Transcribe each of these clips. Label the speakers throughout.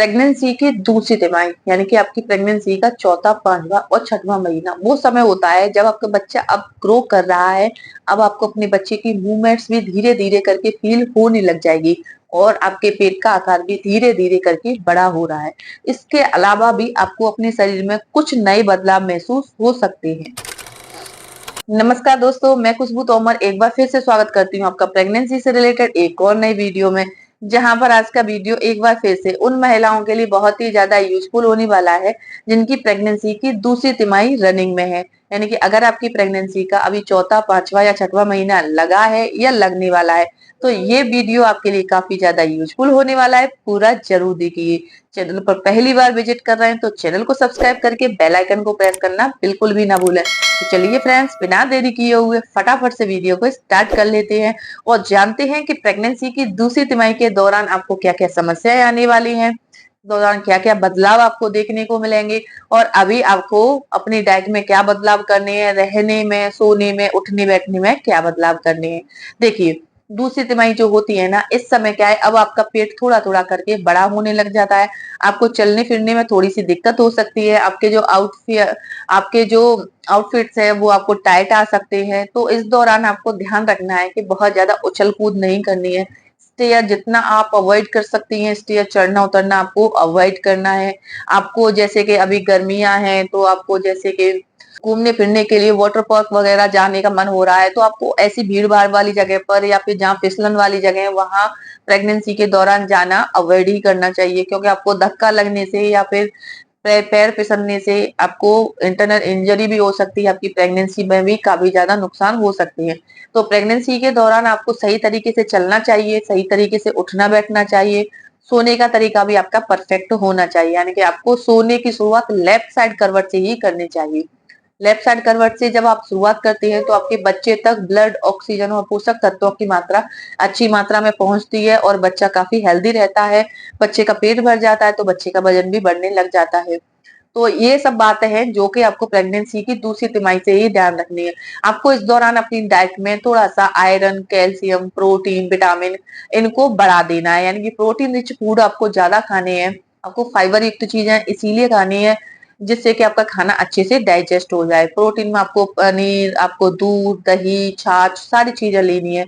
Speaker 1: Pregnancy की दूसरी तिमाही यानी कि आपकी प्रेगनेंसी का चौथा, पांचवा और छठवां महीना वो समय होता है जब आपका बच्चा अब ग्रो कर रहा है। अब आपको अपने बच्चे की मूवमेंट्स भी धीरे धीरे करके फील होने लग जाएगी और आपके पेट का आकार भी धीरे धीरे करके बड़ा हो रहा है। इसके अलावा भी आपको अपने शरीर में कुछ नए बदलाव महसूस हो सकते हैं। नमस्कार दोस्तों, मैं खुशबू तोमर एक बार फिर से स्वागत करती हूँ आपका प्रेगनेंसी से रिलेटेड एक और नई वीडियो में। जहां पर आज का वीडियो एक बार फिर से उन महिलाओं के लिए बहुत ही ज्यादा यूजफुल होने वाला है जिनकी प्रेगनेंसी की दूसरी तिमाही रनिंग में है। यानी कि अगर आपकी प्रेगनेंसी का अभी चौथा, पांचवा या छठवां महीना लगा है या लगने वाला है तो ये वीडियो आपके लिए काफी ज्यादा यूजफुल होने वाला है। पूरा जरूर देखिए। चैनल पर पहली बार विजिट कर रहे हैं तो चैनल को सब्सक्राइब करके बेल आइकन को प्रेस करना बिल्कुल भी ना भूलें। तो चलिए फ्रेंड्स, बिना देरी किए हुए फटाफट से वीडियो को स्टार्ट कर लेते हैं और जानते हैं कि प्रेगनेंसी की दूसरी तिमाही के दौरान आपको क्या क्या समस्याएं आने वाली हैं, दौरान क्या क्या बदलाव आपको देखने को मिलेंगे और अभी आपको अपनी डाइट में क्या बदलाव करने हैं, रहने में, सोने में, उठने बैठने में क्या बदलाव करने हैं। देखिए, दूसरी तिमाही जो होती है ना, इस समय क्या है, अब आपका पेट थोड़ा थोड़ा करके बड़ा होने लग जाता है। आपको चलने फिरने में थोड़ी सी दिक्कत हो सकती है। आपके जो आउटफिट्स है वो आपको टाइट आ सकते हैं। तो इस दौरान आपको ध्यान रखना है कि बहुत ज्यादा उछल कूद नहीं करनी है। स्टेयर जितना आप अवॉइड कर सकती हैं, स्टेयर चढ़ना उतरना आपको अवॉइड करना है। आपको जैसे कि अभी गर्मियां हैं तो आपको जैसे कि घूमने फिरने के लिए वाटर पार्क वगैरह जाने का मन हो रहा है तो आपको ऐसी भीड़ भाड़ वाली जगह पर या फिर जहाँ फिसलन वाली जगह है वहां प्रेगनेंसी के दौरान जाना अवॉइड ही करना चाहिए, क्योंकि आपको धक्का लगने से या फिर पैर फिसलने से आपको इंटरनल इंजरी भी हो सकती है। आपकी प्रेगनेंसी में भी काफी ज्यादा नुकसान हो सकते हैं। तो प्रेगनेंसी के दौरान आपको सही तरीके से चलना चाहिए, सही तरीके से उठना बैठना चाहिए। सोने का तरीका भी आपका परफेक्ट होना चाहिए, यानी कि आपको सोने की शुरुआत लेफ्ट साइड करवट से ही करनी चाहिए। लेफ्ट साइड करवट से जब आप शुरुआत करते हैं तो आपके बच्चे तक ब्लड, ऑक्सीजन और पोषक तत्वों की मात्रा अच्छी मात्रा में पहुंचती है और बच्चा काफी हेल्दी रहता है। बच्चे का पेट भर जाता है तो बच्चे का वजन भी बढ़ने लग जाता है। तो ये सब बातें हैं जो कि आपको प्रेगनेंसी की दूसरी तिमाही से ही ध्यान रखनी है। आपको इस दौरान अपनी डाइट में थोड़ा सा आयरन, कैल्शियम, प्रोटीन, विटामिन इनको बढ़ा देना है। यानी कि प्रोटीन रिच फूड आपको ज्यादा खाने हैं। आपको फाइबर युक्त चीजें इसीलिए खानी है जिससे कि आपका खाना अच्छे से डाइजेस्ट हो जाए। प्रोटीन में आपको पनीर, आपको दूध, दही, छाछ सारी चीजें लेनी है,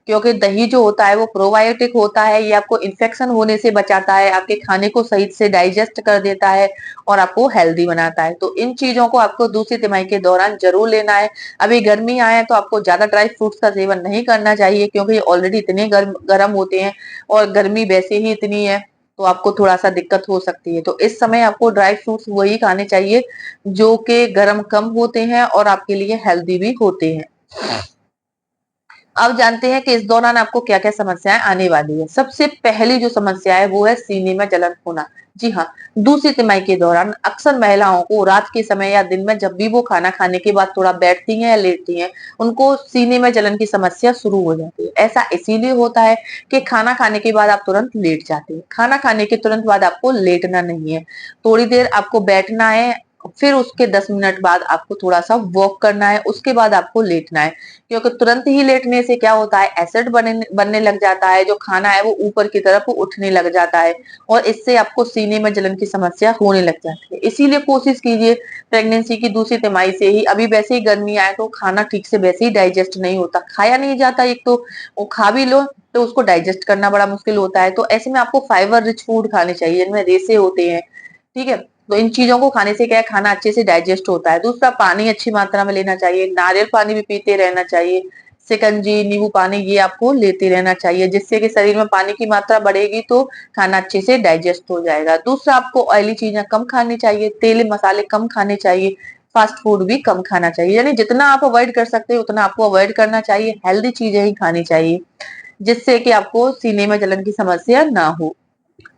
Speaker 1: क्योंकि दही जो होता है वो प्रोबायोटिक होता है। ये आपको इन्फेक्शन होने से बचाता है, आपके खाने को सही से डाइजेस्ट कर देता है और आपको हेल्दी बनाता है। तो इन चीजों को आपको दूसरी तिमाही के दौरान जरूर लेना है। अभी गर्मी आए तो आपको ज्यादा ड्राई फ्रूट्स का सेवन नहीं करना चाहिए, क्योंकि ऑलरेडी इतने गर्म होते हैं और गर्मी वैसे ही इतनी है तो आपको थोड़ा सा दिक्कत हो सकती है। तो इस समय आपको ड्राई फ्रूट्स वही खाने चाहिए जो कि गर्म कम होते हैं और आपके लिए हेल्दी भी होते हैं। अब जानते हैं कि इस दौरान आपको क्या क्या समस्याएं आने वाली है। सबसे पहली जो समस्या है वो है सीने में जलन होना। जी हाँ, दूसरी तिमाही के दौरान अक्सर महिलाओं को रात के समय या दिन में जब भी वो खाना खाने के बाद थोड़ा बैठती हैं या लेटती हैं, उनको सीने में जलन की समस्या शुरू हो जाती है। ऐसा इसीलिए होता है कि खाना खाने के बाद आप तुरंत लेट जाते हैं। खाना खाने के तुरंत बाद आपको लेटना नहीं है, थोड़ी देर आपको बैठना है, फिर उसके 10 मिनट बाद आपको थोड़ा सा वॉक करना है, उसके बाद आपको लेटना है। क्योंकि तुरंत ही लेटने से क्या होता है, एसिड बनने लग जाता है, जो खाना है वो ऊपर की तरफ उठने लग जाता है और इससे आपको सीने में जलन की समस्या होने लग जाती है। इसीलिए कोशिश कीजिए प्रेगनेंसी की दूसरी तिमाही से ही, अभी वैसे ही गर्मी आए तो खाना ठीक से वैसे ही डाइजेस्ट नहीं होता, खाया नहीं जाता। एक तो वो खा भी लो तो उसको डाइजेस्ट करना बड़ा मुश्किल होता है। तो ऐसे में आपको फाइबर रिच फूड खाने चाहिए जिनमें रेशे होते हैं। ठीक है, तो इन चीजों को खाने से क्या है, खाना अच्छे से डाइजेस्ट होता है। दूसरा, पानी अच्छी मात्रा में लेना चाहिए, नारियल पानी भी पीते रहना चाहिए, शिकंजी, नींबू पानी ये आपको लेते रहना चाहिए, जिससे कि शरीर में पानी की मात्रा बढ़ेगी तो खाना अच्छे से डाइजेस्ट हो जाएगा। दूसरा, आपको ऑयली चीजें कम खानी चाहिए, तेल मसाले कम खाने चाहिए, फास्ट फूड भी कम खाना चाहिए। यानी जितना आप अवॉइड कर सकते हैं उतना आपको अवॉइड करना चाहिए, हेल्दी चीजें ही खानी चाहिए जिससे कि आपको सीने में जलन की समस्या ना हो।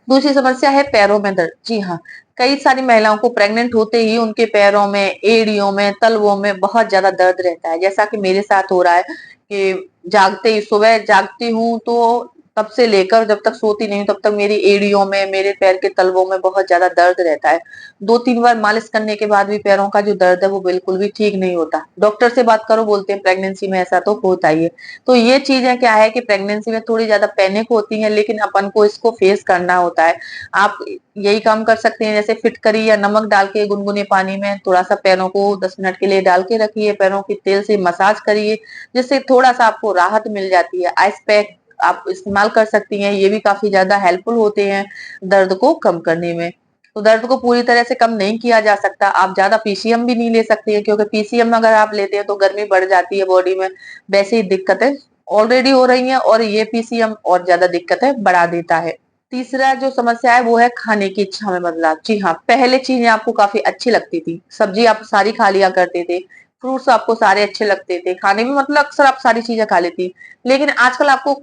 Speaker 1: दूसरी समस्या है पैरों में दर्द। जी हाँ, कई सारी महिलाओं को प्रेग्नेंट होते ही उनके पैरों में, एड़ियों में, तलवों में बहुत ज्यादा दर्द रहता है। जैसा कि मेरे साथ हो रहा है कि जागते ही, सुबह जागती हूँ तो तब से लेकर जब तक सोती नहीं हूँ तब तक मेरी एड़ियों में, मेरे पैर के तलवों में बहुत ज्यादा दर्द रहता है। 2-3 बार मालिश करने के बाद भी पैरों का जो दर्द है वो बिल्कुल भी ठीक नहीं होता। डॉक्टर से बात करो, बोलते हैं प्रेगनेंसी में ऐसा तो होता ही है। तो ये चीजें क्या है कि प्रेगनेंसी में थोड़ी ज्यादा पैनिक होती है, लेकिन अपन को इसको फेस करना होता है। आप यही काम कर सकते हैं, जैसे फिटकरी या नमक डाल के गुनगुने पानी में थोड़ा सा पैरों को 10 मिनट के लिए डाल के रखिए, पैरों की तेल से मसाज करिए, जिससे थोड़ा सा आपको राहत मिल जाती है। आइस पैक आप इस्तेमाल कर सकती हैं, ये भी काफी ज्यादा हेल्पफुल होते हैं दर्द को कम करने में। तो दर्द को पूरी तरह से कम नहीं किया जा सकता, आप ज्यादा पीसीएम भी नहीं ले सकती है, क्योंकि पीसीएम अगर आप लेते हैं तो गर्मी बढ़ जाती है बॉडी में, वैसे ही दिक्कतें ऑलरेडी हो रही हैं और ये पीसीएम और ज्यादा दिक्कतें बढ़ा देता है। तीसरा जो समस्या है वो है खाने की इच्छा में बदलाव। जी हाँ, पहले चीजें आपको काफी अच्छी लगती थी, सब्जी आप सारी खा लिया करते थे, फ्रूट्स आपको सारे अच्छे लगते थे खाने में, मतलब अक्सर आप सारी चीजें खा लेती। लेकिन आजकल आपको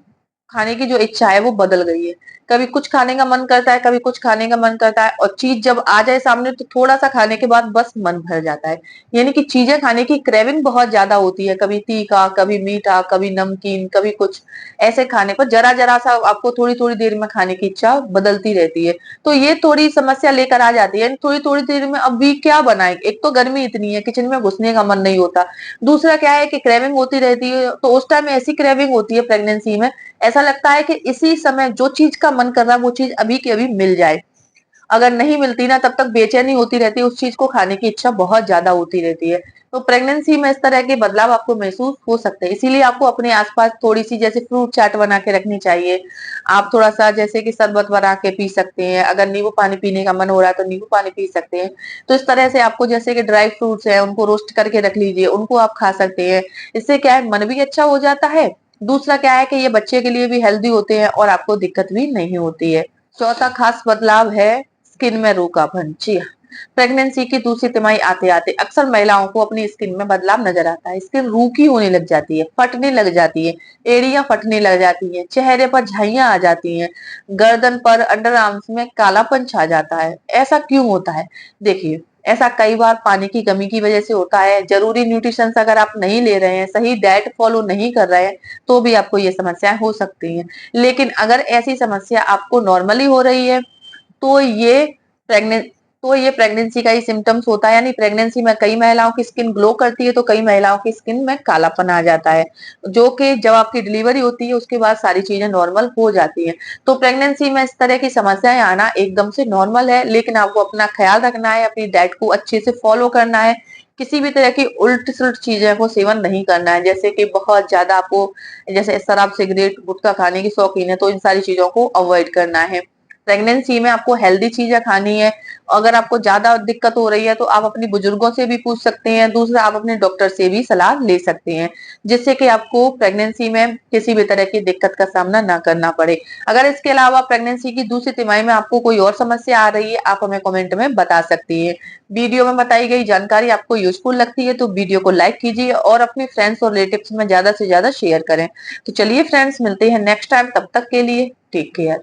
Speaker 1: खाने की जो इच्छा है वो बदल गई है। कभी कुछ खाने का मन करता है, कभी कुछ खाने का मन करता है, और चीज जब आ जाए सामने तो थोड़ा सा खाने के बाद बस मन भर जाता है। यानी कि चीजें खाने की क्रेविंग बहुत ज्यादा होती है, कभी तीखा, कभी मीठा, कभी नमकीन, कभी कुछ। ऐसे खाने पर जरा जरा सा आपको थोड़ी थोड़ी देर में खाने की इच्छा बदलती रहती है। तो ये थोड़ी समस्या लेकर आ जाती है, थोड़ी थोड़ी देर में अभी क्या बनाए, एक तो गर्मी इतनी है, किचन में घुसने का मन नहीं होता। दूसरा क्या है कि क्रेविंग होती रहती है, तो उस टाइम ऐसी क्रेविंग होती है प्रेगनेंसी में, ऐसा लगता है कि इसी समय जो चीज का मन कर रहा है वो चीज अभी के अभी मिल जाए। अगर नहीं मिलती ना तब तक बेचैनी होती रहती है, उस चीज को खाने की इच्छा बहुत ज्यादा होती रहती है। तो प्रेगनेंसी में इस तरह के बदलाव आपको महसूस हो सकते हैं, इसीलिए आपको अपने आसपास थोड़ी सी जैसे फ्रूट चाट बना के रखनी चाहिए। आप थोड़ा सा जैसे कि शरबत बना के पी सकते हैं, अगर नींबू पानी पीने का मन हो रहा है तो नींबू पानी पी सकते हैं। तो इस तरह से आपको जैसे कि ड्राई फ्रूट्स है उनको रोस्ट करके रख लीजिए, उनको आप खा सकते हैं। इससे क्या है, मन भी अच्छा हो जाता है। दूसरा क्या है कि ये बच्चे के लिए भी हेल्दी होते हैं और आपको दिक्कत भी नहीं होती है। चौथा खास बदलाव है स्किन में रूखापन। जी हाँ, प्रेगनेंसी की दूसरी तिमाही आते आते अक्सर महिलाओं को अपनी स्किन में बदलाव नजर आता है। स्किन रूखी होने लग जाती है, फटने लग जाती है, एड़ियां फटने लग जाती हैं, चेहरे पर झाइयां आ जाती हैं, गर्दन पर, अंडर आर्म्स में कालापन छा जाता है। ऐसा क्यों होता है? देखिए, ऐसा कई बार पानी की कमी की वजह से होता है, जरूरी न्यूट्रिशन अगर आप नहीं ले रहे हैं, सही डाइट फॉलो नहीं कर रहे हैं, तो भी आपको ये समस्याएं हो सकती हैं। लेकिन अगर ऐसी समस्या आपको नॉर्मली हो रही है तो ये प्रेग्नेंट तो ये प्रेगनेंसी का ही सिम्टम्स होता है। यानी प्रेगनेंसी में कई महिलाओं की स्किन ग्लो करती है तो कई महिलाओं की स्किन में कालापन आ जाता है, जो कि जब आपकी डिलीवरी होती है उसके बाद सारी चीजें नॉर्मल हो जाती हैं। तो प्रेगनेंसी में इस तरह की समस्याएं आना एकदम से नॉर्मल है, लेकिन आपको अपना ख्याल रखना है, अपनी डाइट को अच्छे से फॉलो करना है, किसी भी तरह की उल्ट सुलट चीजें को सेवन नहीं करना है, जैसे कि बहुत ज्यादा आपको जैसे शराब, सिगरेट, गुटखा खाने की शौकीन है तो इन सारी चीजों को अवॉइड करना है। प्रेगनेंसी में आपको हेल्दी चीजें खानी है। अगर आपको ज्यादा दिक्कत हो रही है तो आप अपनी बुजुर्गों से भी पूछ सकते हैं, दूसरा आप अपने डॉक्टर से भी सलाह ले सकते हैं, जिससे कि आपको प्रेगनेंसी में किसी भी तरह की दिक्कत का सामना ना करना पड़े। अगर इसके अलावा प्रेगनेंसी की दूसरी तिमाही में आपको कोई और समस्या आ रही है, आप हमें कमेंट में बता सकती है। वीडियो में बताई गई जानकारी आपको यूजफुल लगती है तो वीडियो को लाइक कीजिए और अपने फ्रेंड्स और रिलेटिव्स में ज्यादा से ज्यादा शेयर करें। तो चलिए फ्रेंड्स, मिलते हैं नेक्स्ट टाइम, तब तक के लिए टेक केयर।